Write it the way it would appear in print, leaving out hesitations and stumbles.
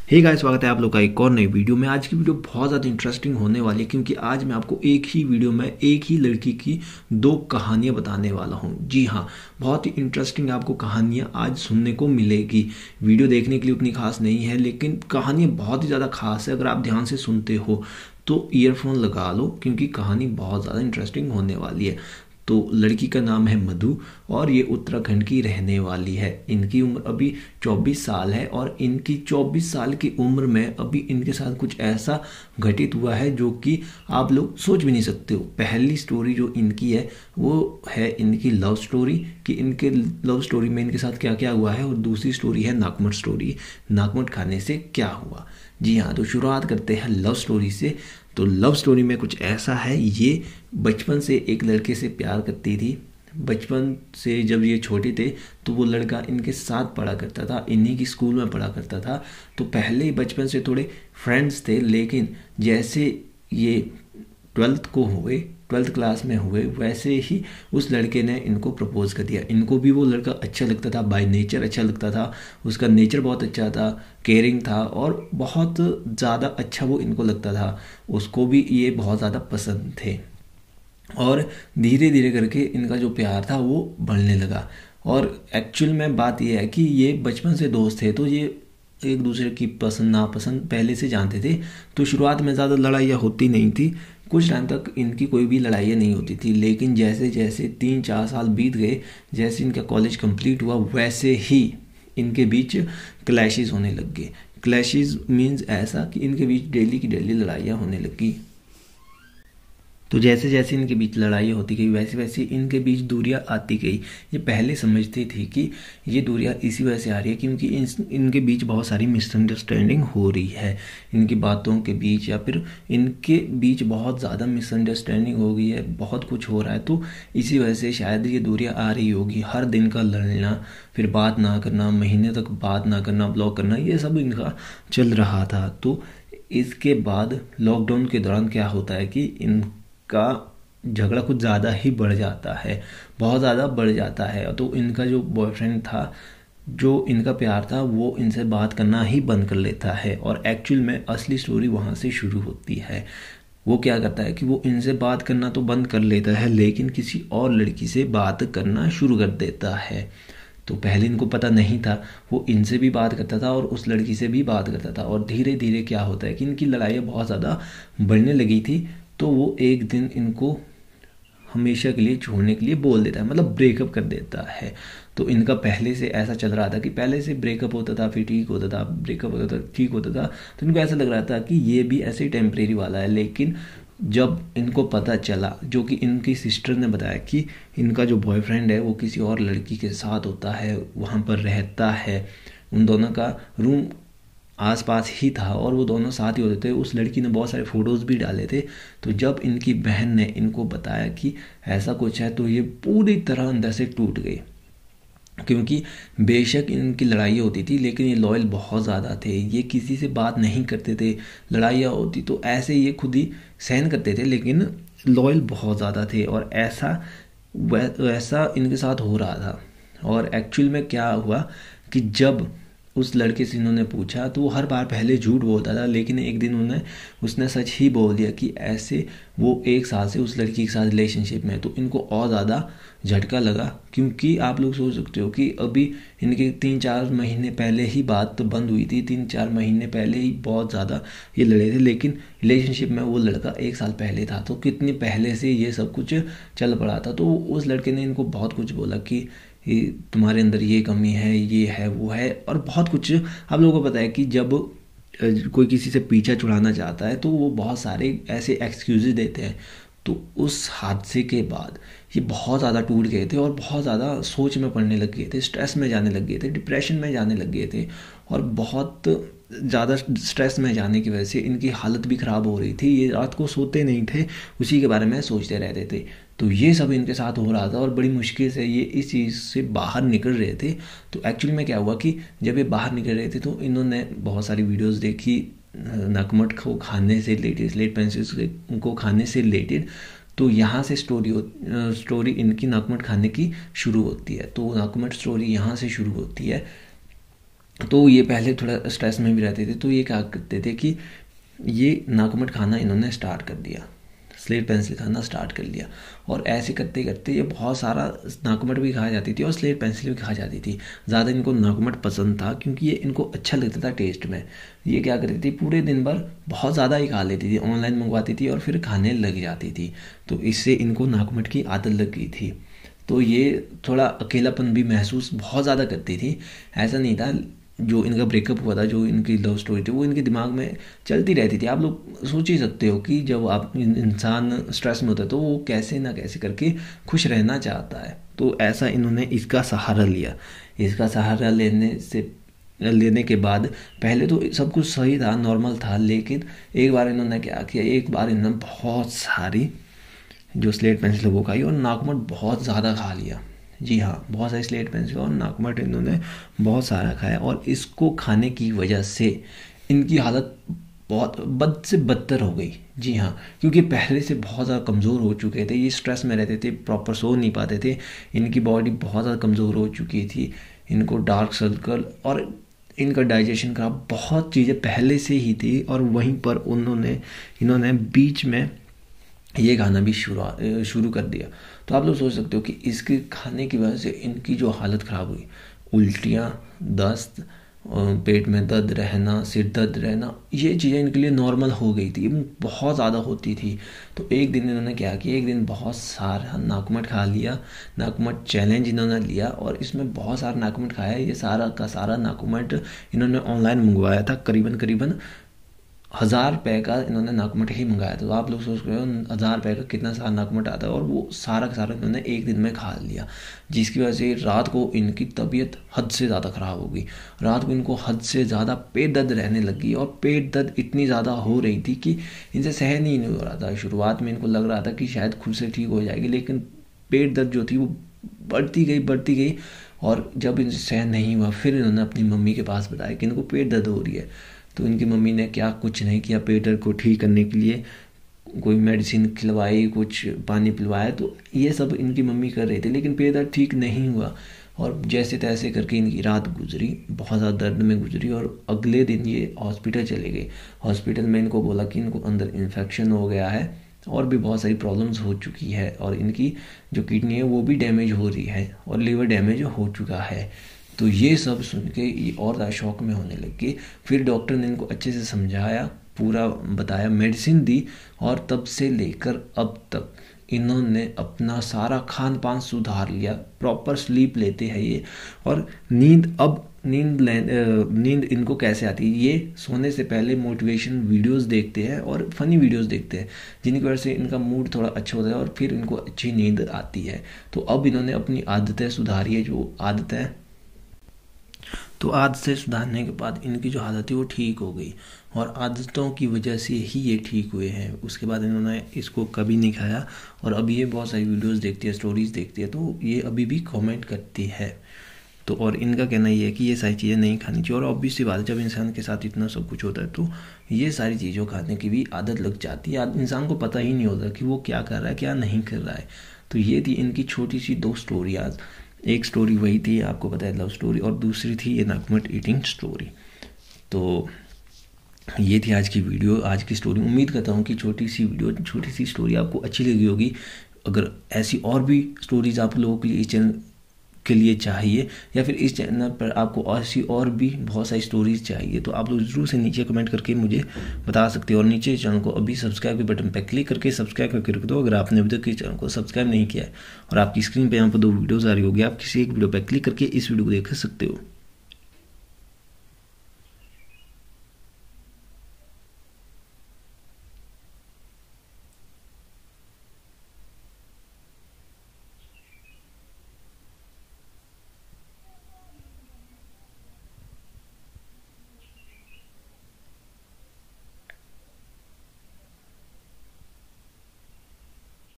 Hey guys, स्वागत है आप लोग का एक और नई वीडियो में। आज की वीडियो बहुत ज़्यादा इंटरेस्टिंग होने वाली है क्योंकि आज मैं आपको एक ही वीडियो में एक ही लड़की की दो कहानियां बताने वाला हूं। जी हाँ, बहुत ही इंटरेस्टिंग आपको कहानियां आज सुनने को मिलेगी। वीडियो देखने के लिए उतनी खास नहीं है, लेकिन कहानियां बहुत ही ज़्यादा खास है। अगर आप ध्यान से सुनते हो तो ईयरफोन लगा लो क्योंकि कहानी बहुत ज़्यादा इंटरेस्टिंग होने वाली है। तो लड़की का नाम है मधु और ये उत्तराखंड की रहने वाली है। इनकी उम्र अभी 24 साल है और इनकी 24 साल की उम्र में अभी इनके साथ कुछ ऐसा घटित हुआ है जो कि आप लोग सोच भी नहीं सकते हो। पहली स्टोरी जो इनकी है वो है इनकी लव स्टोरी कि इनके लव स्टोरी में इनके साथ क्या क्या हुआ है, और दूसरी स्टोरी है नाकमट स्टोरी, नाकमट खाने से क्या हुआ। जी हाँ, तो शुरुआत करते हैं लव स्टोरी से। तो लव स्टोरी में कुछ ऐसा है, ये बचपन से एक लड़के से प्यार करती थी। बचपन से जब ये छोटे थे तो वो लड़का इनके साथ पढ़ा करता था, इन्हीं की स्कूल में पढ़ा करता था। तो पहले ही बचपन से थोड़े फ्रेंड्स थे, लेकिन जैसे ये ट्वेल्थ क्लास में हुए वैसे ही उस लड़के ने इनको प्रपोज कर दिया। इनको भी वो लड़का अच्छा लगता था, बाय नेचर अच्छा लगता था, उसका नेचर बहुत अच्छा था, केयरिंग था और बहुत ज़्यादा अच्छा वो इनको लगता था। उसको भी ये बहुत ज़्यादा पसंद थे और धीरे धीरे करके इनका जो प्यार था वो बढ़ने लगा। और एक्चुअल में बात यह है कि ये बचपन से दोस्त थे, तो ये एक दूसरे की पसंद नापसंद पहले से जानते थे। तो शुरुआत में ज़्यादा लड़ाइयाँ होती नहीं थी, कुछ टाइम तक इनकी कोई भी लड़ाइयाँ नहीं होती थी। लेकिन जैसे जैसे 3-4 साल बीत गए, जैसे इनका कॉलेज कंप्लीट हुआ, वैसे ही इनके बीच क्लैशेस होने लग गए। क्लैशेस मीन्स ऐसा कि इनके बीच डेली की डेली लड़ाइयाँ होने लगी। तो जैसे जैसे इनके बीच लड़ाई होती गई वैसे वैसे इनके बीच दूरियां आती गई। ये पहले समझती थी कि ये दूरियां इसी वजह से आ रही है क्योंकि इनके बीच बहुत सारी मिसअंडरस्टैंडिंग हो रही है। इनकी बातों के बीच या फिर इनके बीच बहुत ज़्यादा मिसअंडरस्टैंडिंग हो गई है, बहुत कुछ हो रहा है। तो इसी वजह से शायद ये दूरियां आ रही होगी। हर दिन का लड़ना, फिर बात ना करना, महीने तक बात ना करना, ब्लॉक करना, ये सब इनका चल रहा था। तो इसके बाद लॉकडाउन के दौरान क्या होता है कि का झगड़ा कुछ ज़्यादा ही बढ़ जाता है, बहुत ज़्यादा बढ़ जाता है। तो इनका जो बॉयफ्रेंड था, जो इनका प्यार था, वो इनसे बात करना ही बंद कर लेता है। और एक्चुअल में असली स्टोरी वहाँ से शुरू होती है। वो क्या करता है कि वो इनसे बात करना तो बंद कर लेता है, लेकिन किसी और लड़की से बात करना शुरू कर देता है। तो पहले इनको पता नहीं था, वो इनसे भी बात करता था और उस लड़की से भी बात करता था। और धीरे धीरे क्या होता है कि इनकी लड़ाइयाँ बहुत ज़्यादा बढ़ने लगी थी। तो वो एक दिन इनको हमेशा के लिए छोड़ने के लिए बोल देता है, मतलब ब्रेकअप कर देता है। तो इनका पहले से ऐसा चल रहा था कि पहले से ब्रेकअप होता था, फिर ठीक होता था, ब्रेकअप होता था, ठीक होता था। तो इनको ऐसा लग रहा था कि ये भी ऐसे ही टेम्परेरी वाला है। लेकिन जब इनको पता चला, जो कि इनकी सिस्टर ने बताया कि इनका जो बॉयफ्रेंड है वो किसी और लड़की के साथ होता है, वहाँ पर रहता है, उन दोनों का रूम आसपास ही था और वो दोनों साथ ही होते थे। उस लड़की ने बहुत सारे फ़ोटोज़ भी डाले थे। तो जब इनकी बहन ने इनको बताया कि ऐसा कुछ है, तो ये पूरी तरह अंदर से टूट गए। क्योंकि बेशक इनकी लड़ाई होती थी, लेकिन ये लॉयल बहुत ज़्यादा थे। ये किसी से बात नहीं करते थे, लड़ाइयाँ होती तो ऐसे ये खुद ही सहन करते थे, लेकिन लॉयल बहुत ज़्यादा थे। और ऐसा इनके साथ हो रहा था। और एक्चुअल में क्या हुआ कि जब उस लड़के से इन्होंने पूछा तो वो हर बार पहले झूठ बोलता था, लेकिन एक दिन उसने सच ही बोल दिया कि ऐसे वो 1 साल से उस लड़की के साथ रिलेशनशिप में है। तो इनको और ज़्यादा झटका लगा, क्योंकि आप लोग सोच सकते हो कि अभी इनके 3-4 महीने पहले ही बात तो बंद हुई थी, 3-4 महीने पहले ही बहुत ज़्यादा ये लड़े थे, लेकिन रिलेशनशिप में वो लड़का 1 साल पहले था। तो कितने पहले से ये सब कुछ चल पड़ा था। तो उस लड़के ने इनको बहुत कुछ बोला कि तुम्हारे अंदर ये कमी है, ये है, वो है, और बहुत कुछ। आप लोगों को पता है कि जब कोई किसी से पीछा छुड़ाना चाहता है तो वो बहुत सारे ऐसे एक्सक्यूजेज देते हैं। तो उस हादसे के बाद ये बहुत ज़्यादा टूट गए थे और बहुत ज़्यादा सोच में पड़ने लग गए थे, स्ट्रेस में जाने लग गए थे, डिप्रेशन में जाने लग गए थे। और बहुत ज़्यादा स्ट्रेस में जाने की वजह से इनकी हालत भी ख़राब हो रही थी। ये रात को सोते नहीं थे, उसी के बारे में सोचते रहते थे। तो ये सब इनके साथ हो रहा था और बड़ी मुश्किल से ये इस चीज़ से बाहर निकल रहे थे। तो एक्चुअली में क्या हुआ कि जब ये बाहर निकल रहे थे तो इन्होंने बहुत सारी वीडियोस देखी नकमट को खाने से रिलेटेड, स्लेट पेंसिल्स को खाने से रिलेटेड। तो यहाँ से स्टोरी इनकी नकमट खाने की शुरू होती है। तो नकमट स्टोरी यहाँ से शुरू होती है। तो ये पहले थोड़ा स्ट्रेस में भी रहते थे, तो ये क्या करते थे कि ये नाकुमट खाना इन्होंने स्टार्ट कर दिया, स्लेट पेंसिल खाना स्टार्ट कर लिया। और ऐसे करते करते ये बहुत सारा नाकुमट भी खा जाती थी और स्लेट पेंसिल भी खा जाती थी। ज़्यादा इनको नाकुमट पसंद था क्योंकि ये इनको अच्छा लगता था टेस्ट में। ये क्या करती थी, पूरे दिन भर बहुत ज़्यादा ही खा लेती थी, ऑनलाइन मंगवाती थी और फिर खाने लग जाती थी। तो इससे इनको नाकुमट की आदत लग गई थी। तो ये थोड़ा अकेलापन भी महसूस बहुत ज़्यादा करती थी। ऐसा नहीं था, जो इनका ब्रेकअप हुआ था, जो इनकी लव स्टोरी थी, वो इनके दिमाग में चलती रहती थी। आप लोग सोच ही सकते हो कि जब आप इंसान स्ट्रेस में होता है तो वो कैसे ना कैसे करके खुश रहना चाहता है। तो ऐसा इन्होंने इसका सहारा लिया। इसका सहारा लेने के बाद पहले तो सब कुछ सही था, नॉर्मल था, लेकिन एक बार इन्होंने क्या किया, एक बार इन्होंने बहुत सारी जो स्लेट पेंसिल वो खाई और नाकुमट बहुत ज़्यादा खा लिया। जी हाँ, बहुत सारी स्लेट पेंसिल और नाकुमट इन्होंने बहुत सारा खाया और इसको खाने की वजह से इनकी हालत बहुत बद से बदतर हो गई। जी हाँ, क्योंकि पहले से बहुत ज़्यादा कमज़ोर हो चुके थे, ये स्ट्रेस में रहते थे, प्रॉपर सो नहीं पाते थे, इनकी बॉडी बहुत ज़्यादा कमज़ोर हो चुकी थी, इनको डार्क सर्कल और इनका डाइजेशन का बहुत चीज़ें पहले से ही थी। और वहीं पर इन्होंने बीच में ये खाना भी शुरू कर दिया। तो आप लोग सोच सकते हो कि इसके खाने की वजह से इनकी जो हालत ख़राब हुई, उल्टियाँ, दस्त, पेट में दर्द रहना, सिर दर्द रहना, ये चीज़ें इनके लिए नॉर्मल हो गई थी, बहुत ज़्यादा होती थी। तो एक दिन इन्होंने क्या किया, एक दिन बहुत सारा नाकुमट खा लिया, नाकुमट चैलेंज इन्होंने लिया और इसमें बहुत सारा नाकुमट खाया। ये सारा का सारा नाकुमट इन्होंने ऑनलाइन मंगवाया था, करीबन 1000 रुपये का इन्होंने नाकुमट ही मंगाया था। तो आप लोग सोच रहे हो 1000 रुपये का कितना सारा नाकुमट आता है, और वो सारा का सारा इन्होंने एक दिन में खा लिया, जिसकी वजह से रात को इनकी तबीयत हद से ज़्यादा ख़राब हो गई। रात को इनको हद से ज़्यादा पेट दर्द रहने लगी और पेट दर्द इतनी ज़्यादा हो रही थी कि इनसे सहन ही नहीं हो रहा था। शुरुआत में इनको लग रहा था कि शायद खुद से ठीक हो जाएगी, लेकिन पेट दर्द जो थी वो बढ़ती गई। और जब इनसे सहन नहीं हुआ, फिर इन्होंने अपनी मम्मी के पास बताया कि इनको पेट दर्द हो रही है। तो इनकी मम्मी ने कुछ नहीं किया, पेट दर्द को ठीक करने के लिए कोई मेडिसिन खिलवाई, कुछ पानी पिलवाया। तो ये सब इनकी मम्मी कर रही थी, लेकिन पेट दर्द ठीक नहीं हुआ। और जैसे तैसे करके इनकी रात गुजरी, बहुत ज़्यादा दर्द में गुजरी। और अगले दिन ये हॉस्पिटल चले गए। हॉस्पिटल में इनको बोला कि इनको अंदर इन्फेक्शन हो गया है और भी बहुत सारी प्रॉब्लम्स हो चुकी है, और इनकी जो किडनी है वो भी डैमेज हो रही है और लीवर डैमेज हो चुका है। तो ये सब सुन के ये और ज़्यादा शौक में होने लगे। फिर डॉक्टर ने इनको अच्छे से समझाया, पूरा बताया, मेडिसिन दी, और तब से लेकर अब तक इन्होंने अपना सारा खान पान सुधार लिया। प्रॉपर स्लीप लेते हैं ये। और नींद इनको कैसे आती है, ये सोने से पहले मोटिवेशन वीडियोस देखते हैं और फनी वीडियोस देखते हैं, जिनकी वजह से इनका मूड थोड़ा अच्छा होता है और फिर इनको अच्छी नींद आती है। तो अब इन्होंने अपनी आदतें सुधारी है, जो आदतें तो आदतें सुधारने के बाद इनकी जो हालत थी वो ठीक हो गई, और आदतों की वजह से ही ये ठीक हुए हैं। उसके बाद इन्होंने इसको कभी नहीं खाया, और अभी ये बहुत सारी वीडियोस देखती है, स्टोरीज़ देखती है, तो ये अभी भी कमेंट करती है। तो और इनका कहना ये है कि ये सारी चीज़ें नहीं खानी चाहिए। और ऑब्वियस सी बात है, जब इंसान के साथ इतना सब कुछ होता है तो ये सारी चीज़ों खाने की भी आदत लग जाती है। इंसान को पता ही नहीं होता कि वो क्या कर रहा है, क्या नहीं कर रहा है। तो ये थी इनकी छोटी सी 2 स्टोरी। आज एक स्टोरी वही थी, आपको पता है, लव स्टोरी, और दूसरी थी ये नाकुमट ईटिंग स्टोरी। तो ये थी आज की वीडियो, आज की स्टोरी। उम्मीद करता हूँ कि छोटी सी वीडियो, छोटी सी स्टोरी आपको अच्छी लगी होगी। अगर ऐसी और भी स्टोरीज आप लोगों के लिए इस चैनल के लिए चाहिए, या फिर इस चैनल पर आपको ऐसी और भी बहुत सारी स्टोरीज चाहिए, तो आप लोग जरूर से नीचे कमेंट करके मुझे बता सकते हो। और नीचे चैनल को अभी सब्सक्राइब के बटन पर क्लिक करके सब्सक्राइब करके रख दो, अगर आपने अभी तक इस चैनल को सब्सक्राइब नहीं किया है। और आपकी स्क्रीन पर यहाँ पर 2 वीडियोज़ आ रही होगी, आप किसी एक वीडियो पर क्लिक करके इस वीडियो को देख सकते हो।